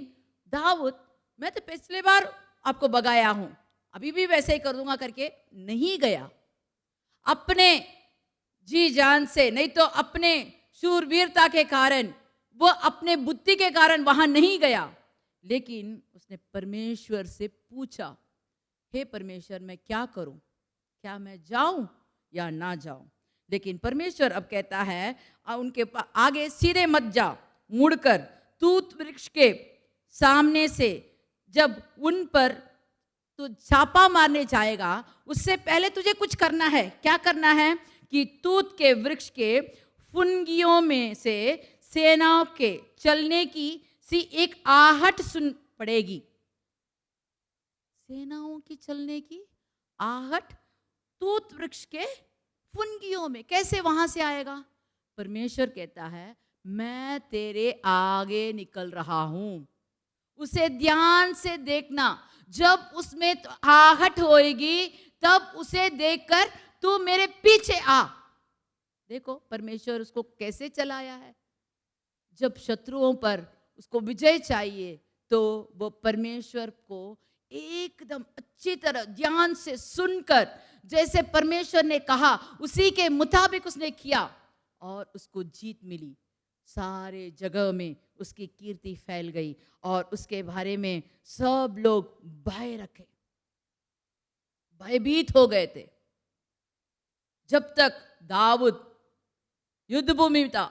C: दाऊद, मैं तो पिछले बार आपको भगाया हूं, अभी भी वैसे ही कर दूंगा करके नहीं गया। अपने जी जान से नहीं तो अपने शूरवीरता के कारण, वो अपने बुद्धि के कारण वहां नहीं गया, लेकिन उसने परमेश्वर से पूछा, हे परमेश्वर, मैं क्या करूं? क्या मैं जाऊं या ना जाऊं? लेकिन परमेश्वर अब कहता है, उनके आगे सीधे मत जा, मुड़कर तूत वृक्ष के सामने से जब उन पर तू छापा मारने जाएगा, उससे पहले तुझे कुछ करना है। क्या करना है? कि तूत के वृक्ष के फुनगियों में से सेनाओं के चलने की सी एक आहट सुन पड़ेगी। सेनाओं की चलने की आहट तूत वृक्ष के फुनगियों में कैसे वहां से आएगा? परमेश्वर कहता है, मैं तेरे आगे निकल रहा हूं, उसे ध्यान से देखना। जब उसमें तो आहट होएगी, तब उसे देखकर तू मेरे पीछे आ। देखो परमेश्वर उसको कैसे चलाया है। जब शत्रुओं पर उसको विजय चाहिए तो वो परमेश्वर को एकदम अच्छी तरह ध्यान से सुनकर, जैसे परमेश्वर ने कहा उसी के मुताबिक उसने किया और उसको जीत मिली। सारे जगह में उसकी कीर्ति फैल गई और उसके बारे में सब लोग भय रखे, भयभीत हो गए थे। जब तक दाऊद युद्ध भूमि में था,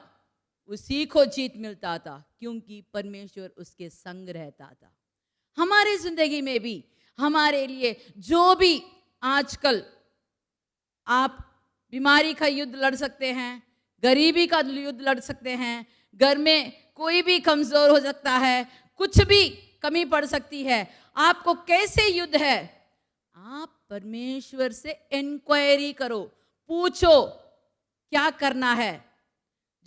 C: उसी को जीत मिलता था, क्योंकि परमेश्वर उसके संग रहता था। हमारे जिंदगी में भी हमारे लिए जो भी आजकल आप बीमारी का युद्ध लड़ सकते हैं, गरीबी का युद्ध लड़ सकते हैं, घर में कोई भी कमजोर हो सकता है, कुछ भी कमी पड़ सकती है, आपको कैसे युद्ध है? आप परमेश्वर से इंक्वायरी करो, पूछो क्या करना है।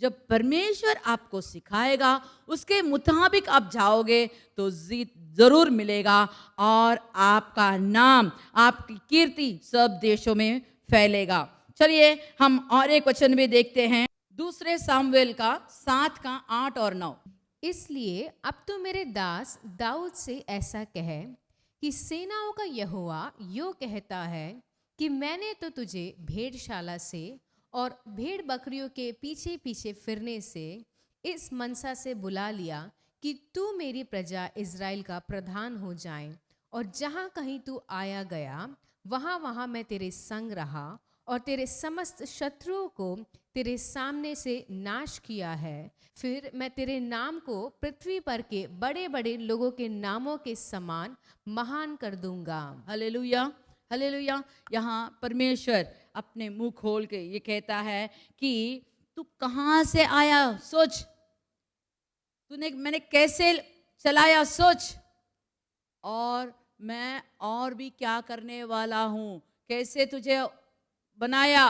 C: जब परमेश्वर आपको सिखाएगा, उसके मुताबिक आप जाओगे तो जीत जरूर मिलेगा और आपका नाम, आपकी कीर्ति सब देशों में फैलेगा। चलिए हम और एक वचन भी देखते हैं, दूसरे सामुएल का 7 का 8 और 9।
A: इसलिए अब तो मेरे दास दाऊद से ऐसा कह कि सेनाओं का यहोवा यो कहता है कि मैंने तो तुझे भेड़शाला से और भेड़ बकरियों के पीछे पीछे फिरने से इस मनसा से बुला लिया कि तू मेरी प्रजा इज़राइल का प्रधान हो जाए और जहाँ कहीं तू आया गया वहाँ वहाँ मैं तेरे संग रहा और तेरे समस्त शत्रुओं को तेरे सामने से नाश किया है। फिर मैं तेरे नाम को पृथ्वी पर के बड़े बड़े लोगों के नामों के समान महान कर दूंगा।
C: Hallelujah, hallelujah. यहाँ परमेश्वर अपने मुंह खोल के ये कहता है कि तू कहाँ से आया सोच, तूने मैंने कैसे चलाया सोच, और मैं और भी क्या करने वाला हूँ, कैसे तुझे बनाया,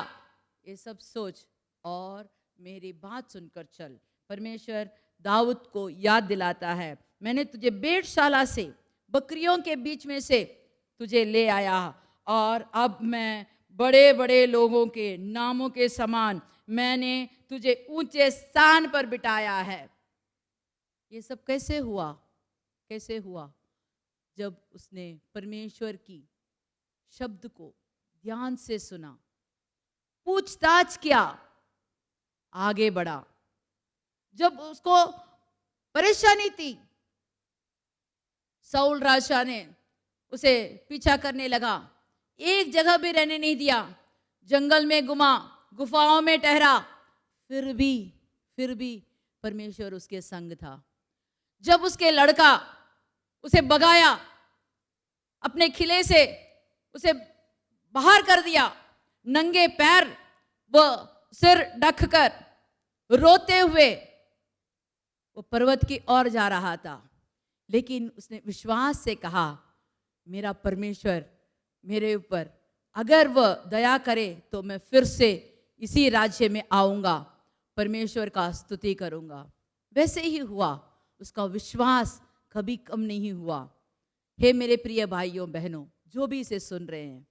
C: ये सब सोच और मेरी बात सुनकर चल। परमेश्वर दाऊद को याद दिलाता है, मैंने तुझे भेड़शाला से बकरियों के बीच में से तुझे ले आया और अब मैं बड़े बड़े लोगों के नामों के समान मैंने तुझे ऊंचे स्थान पर बिठाया है। ये सब कैसे हुआ? कैसे हुआ? जब उसने परमेश्वर की शब्द को ध्यान से सुना, पूछताछ किया, आगे बढ़ा। जब उसको परेशानी थी, साउल राजा ने उसे पीछा करने लगा, एक जगह भी रहने नहीं दिया, जंगल में घुमा, गुफाओं में ठहरा, फिर भी परमेश्वर उसके संग था। जब उसके लड़का उसे भगाया, अपने किले से उसे बाहर कर दिया, नंगे पैर वो सिर ढक कर रोते हुए वो पर्वत की ओर जा रहा था, लेकिन उसने विश्वास से कहा, मेरा परमेश्वर मेरे ऊपर अगर वह दया करे तो मैं फिर से इसी राज्य में आऊंगा, परमेश्वर का स्तुति करूंगा। वैसे ही हुआ, उसका विश्वास कभी कम नहीं हुआ। हे मेरे प्रिय भाइयों बहनों, जो भी इसे सुन रहे हैं,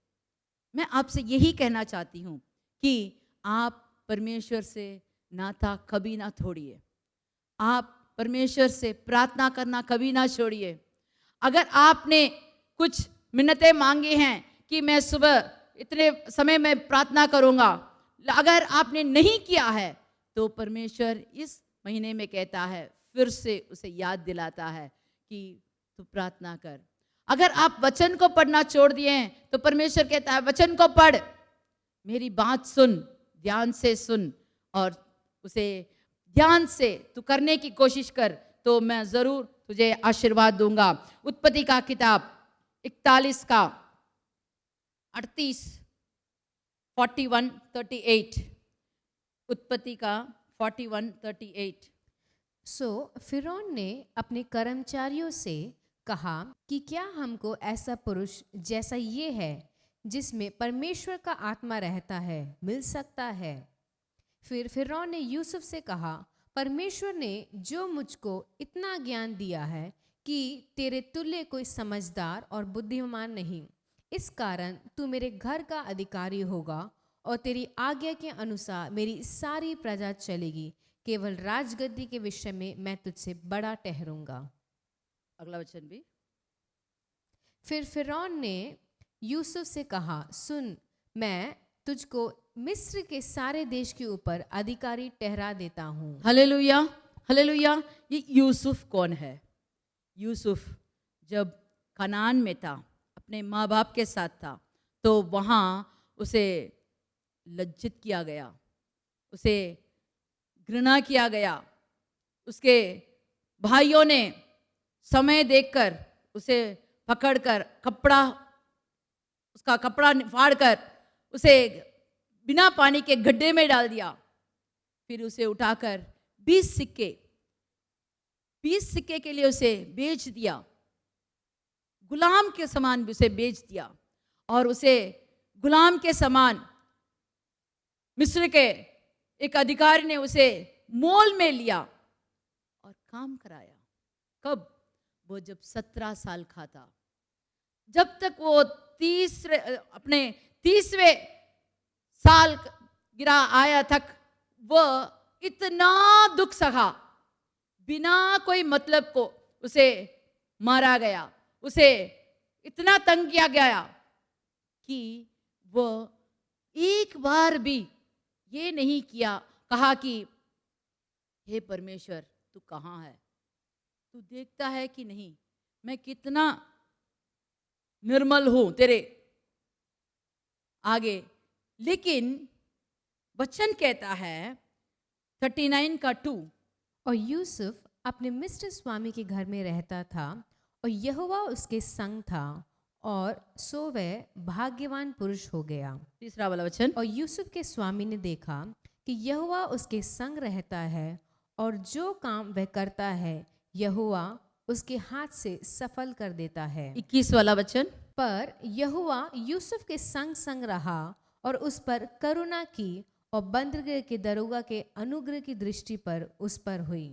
C: मैं आपसे यही कहना चाहती हूँ कि आप परमेश्वर से नाता कभी ना तोड़िए। आप परमेश्वर से प्रार्थना करना कभी ना छोड़िए। अगर आपने कुछ मिन्नतें मांगी हैं कि मैं सुबह इतने समय में प्रार्थना करूंगा, अगर आपने नहीं किया है तो परमेश्वर इस महीने में कहता है, फिर से उसे याद दिलाता है कि तू प्रार्थना कर। अगर आप वचन को पढ़ना छोड़ दिए हैं तो परमेश्वर कहता है, वचन को पढ़, मेरी बात सुन, ध्यान से सुन और उसे ध्यान से तू करने की कोशिश कर, तो मैं जरूर तुझे आशीर्वाद दूंगा। उत्पत्ति का किताब 41 का 38 41:38, उत्पत्ति का 41:38।
A: सो फिरौन ने अपने कर्मचारियों से कहा कि क्या हमको ऐसा पुरुष जैसा ये है जिसमें परमेश्वर का आत्मा रहता है मिल सकता है? फिर फिरौन ने यूसुफ से कहा, परमेश्वर ने जो मुझको इतना ज्ञान दिया है कि तेरे तुल्य कोई समझदार और बुद्धिमान नहीं, इस कारण तू मेरे घर का अधिकारी होगा और तेरी आज्ञा के अनुसार मेरी सारी प्रजा चलेगी, केवल राजगद्दी के विषय में मैं तुझसे बड़ा ठहरूंगा।
C: अगला वचन भी।
A: फिर फिरौन ने यूसुफ से कहा, सुन, मैं तुझको मिस्र के सारे देश के ऊपर अधिकारी ठहरा देता हूँ।
C: Hallelujah, hallelujah. ये यूसुफ कौन है? यूसुफ जब कनान में था, अपने माँ बाप के साथ था, तो वहाँ उसे लज्जित किया गया, उसे घृणा किया गया। उसके भाइयों ने समय देखकर उसे पकड़कर उसका कपड़ा फाड़कर उसे बिना पानी के गड्ढे में डाल दिया। फिर उसे उठाकर 20 सिक्के के लिए उसे बेच दिया, गुलाम के समान भी उसे बेच दिया, और उसे गुलाम के समान मिस्र के एक अधिकारी ने उसे मोल में लिया और काम कराया। कब? वो जब 17 साल का था। जब तक वो अपने 30वें साल गिरा आया तक वो इतना दुख सहा, बिना कोई मतलब को उसे मारा गया, उसे इतना तंग किया गया कि वो एक बार भी ये नहीं कहा कि हे परमेश्वर तू कहाँ है, तू देखता है कि नहीं, मैं कितना निर्मल हूं तेरे आगे। लेकिन वचन कहता है 39 का 2,
A: और यूसुफ अपने मिस्र स्वामी के घर में रहता था और यहोवा उसके संग था और सो वह भाग्यवान पुरुष हो गया।
C: तीसरा वाला वचन,
A: और यूसुफ के स्वामी ने देखा कि यहोवा उसके संग रहता है और जो काम वह करता है यहोवा उसके हाथ से सफल कर देता है।
C: 21 वाला वचन,
A: पर यहोवा यूसुफ के संग संग रहा और उस पर करुणा की और बंदरगाह के दरोगा के अनुग्रह की दृष्टि पर उस पर हुई।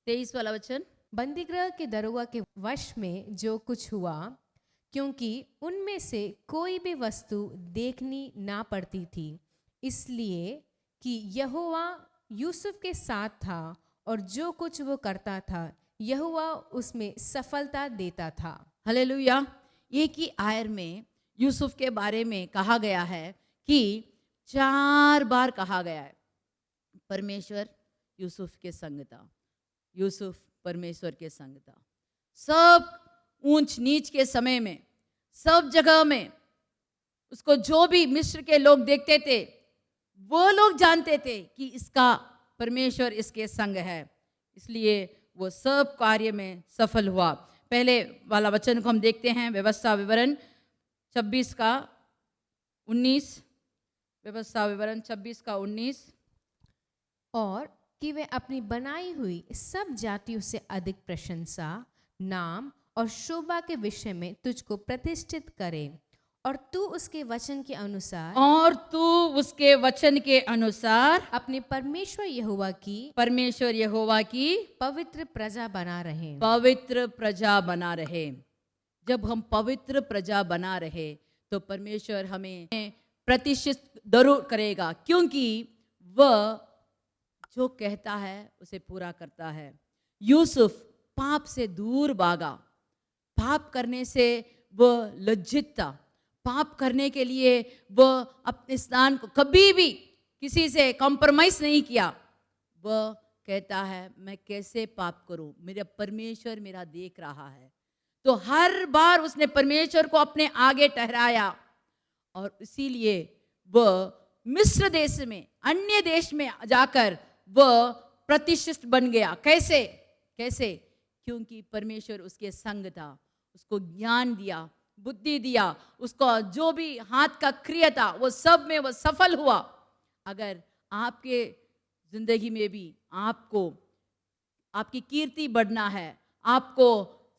C: 23 वाला वचन,
A: बंदीगृह के दरोगा के वश में जो कुछ हुआ, क्योंकि उनमें से कोई भी वस्तु देखनी ना पड़ती थी, इसलिए कि यहोवा यूसुफ के साथ था और जो कुछ वो करता था यहोवा उसमें सफलता देता था।
C: हालेलुया। एक ही आयर में यूसुफ के बारे में कहा गया है कि 4 बार कहा गया है परमेश्वर यूसुफ के संग था, यूसुफ परमेश्वर के संग था। सब ऊंच नीच के समय में, सब जगह में उसको जो भी मिस्र के लोग देखते थे वो लोग जानते थे कि इसका परमेश्वर इसके संग है, इसलिए वो सब कार्य में सफल हुआ। पहले वाला वचन को हम देखते हैं, व्यवस्था विवरण 26 का 19, व्यवस्था विवरण 26 का 19।
A: और कि वे अपनी बनाई हुई सब जातियों से अधिक प्रशंसा, नाम और शोभा के विषय में तुझको प्रतिष्ठित करे और तू उसके वचन के अनुसार,
C: और तू उसके वचन के अनुसार
A: अपने परमेश्वर यहोवा की पवित्र प्रजा बना रहे।
C: पवित्र प्रजा बना रहे। जब हम पवित्र प्रजा बना रहे तो परमेश्वर हमें प्रतिष्ठित जरूर करेगा, क्योंकि वह जो कहता है उसे पूरा करता है। यूसुफ पाप से दूर भागा, पाप करने से वह लज्जित था, पाप करने के लिए वह अपने स्थान को कभी भी किसी से कॉम्प्रोमाइज नहीं किया। वह कहता है मैं कैसे पाप करूं, मेरा परमेश्वर मेरा देख रहा है। तो हर बार उसने परमेश्वर को अपने आगे ठहराया और इसीलिए वह मिस्र देश में, अन्य देश में जाकर वह प्रतिष्ठित बन गया। कैसे? क्योंकि परमेश्वर उसके संग था, उसको ज्ञान दिया, बुद्धि दिया, उसको जो भी हाथ का क्रिया था वो सब में वो सफल हुआ। अगर आपके जिंदगी में भी आपको आपकी कीर्ति बढ़ना है, आपको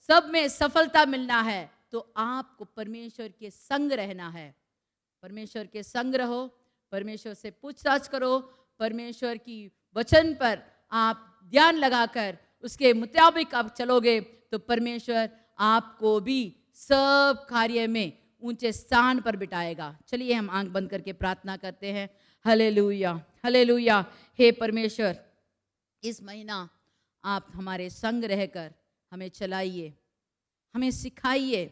C: सब में सफलता मिलना है, तो आपको परमेश्वर के संग रहना है। परमेश्वर के संग रहो, परमेश्वर से पूछताछ करो, परमेश्वर की वचन पर आप ध्यान लगाकर उसके मुताबिक आप चलोगे तो परमेश्वर आपको भी सब कार्य में ऊंचे स्थान पर बिठाएगा। चलिए हम आंख बंद करके प्रार्थना करते हैं। Hallelujah, hallelujah. हे परमेश्वर, इस महीना आप हमारे संग रहकर हमें चलाइए, हमें सिखाइए।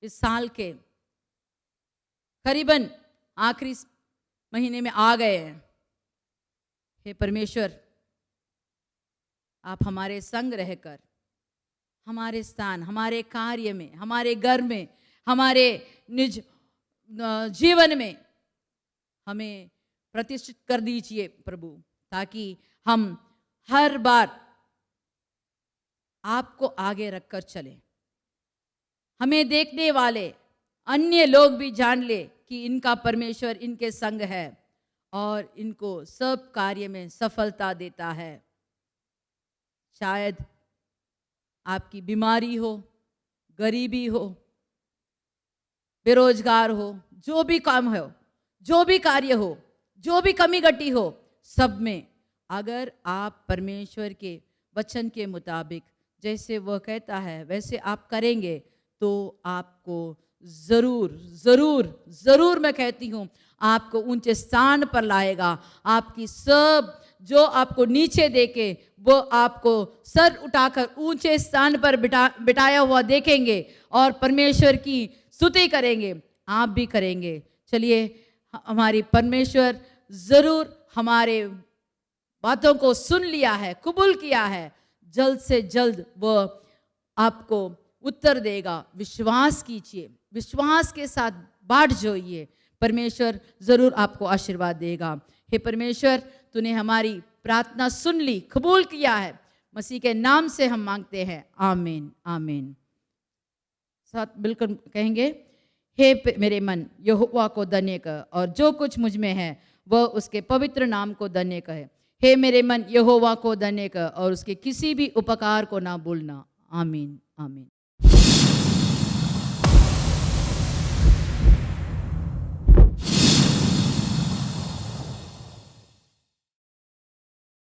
C: इस साल के करीबन आखिरी महीने में आ गए हैं। हे परमेश्वर, आप हमारे संग रहकर हमारे स्थान, हमारे कार्य में, हमारे घर में, हमारे निज जीवन में हमें प्रतिष्ठित कर दीजिए प्रभु, ताकि हम हर बार आपको आगे रखकर चलें। हमें देखने वाले अन्य लोग भी जान ले कि इनका परमेश्वर इनके संग है और इनको सब कार्य में सफलता देता है। शायद आपकी बीमारी हो, गरीबी हो, बेरोजगार हो, जो भी काम हो, जो भी कार्य हो, जो भी कमी घटी हो, सब में अगर आप परमेश्वर के वचन के मुताबिक जैसे वह कहता है वैसे आप करेंगे तो आपको जरूर जरूर जरूर मैं कहती हूँ आपको ऊंचे स्थान पर लाएगा। आपकी सब जो आपको नीचे देखे वो आपको सर उठाकर ऊंचे स्थान पर बिठाया हुआ देखेंगे और परमेश्वर की स्तुति करेंगे, आप भी करेंगे। चलिए, हमारी परमेश्वर जरूर हमारे बातों को सुन लिया है, कबूल किया है। जल्द से जल्द वो आपको उत्तर देगा। विश्वास कीजिए, विश्वास के साथ बाट जोइए, परमेश्वर जरूर आपको आशीर्वाद देगा। हे परमेश्वर, तूने हमारी प्रार्थना सुन ली, कबूल किया है, मसीह के नाम से हम मांगते हैं, आमीन आमीन। साथ बिल्कुल कहेंगे, हे मेरे मन यहोवा को धन्य कर, और जो कुछ मुझ में है वह उसके पवित्र नाम को धन्य कहे। हे मेरे मन यहोवा को धन्य कर, और उसके किसी भी उपकार को ना भूलना। आमीन आमीन।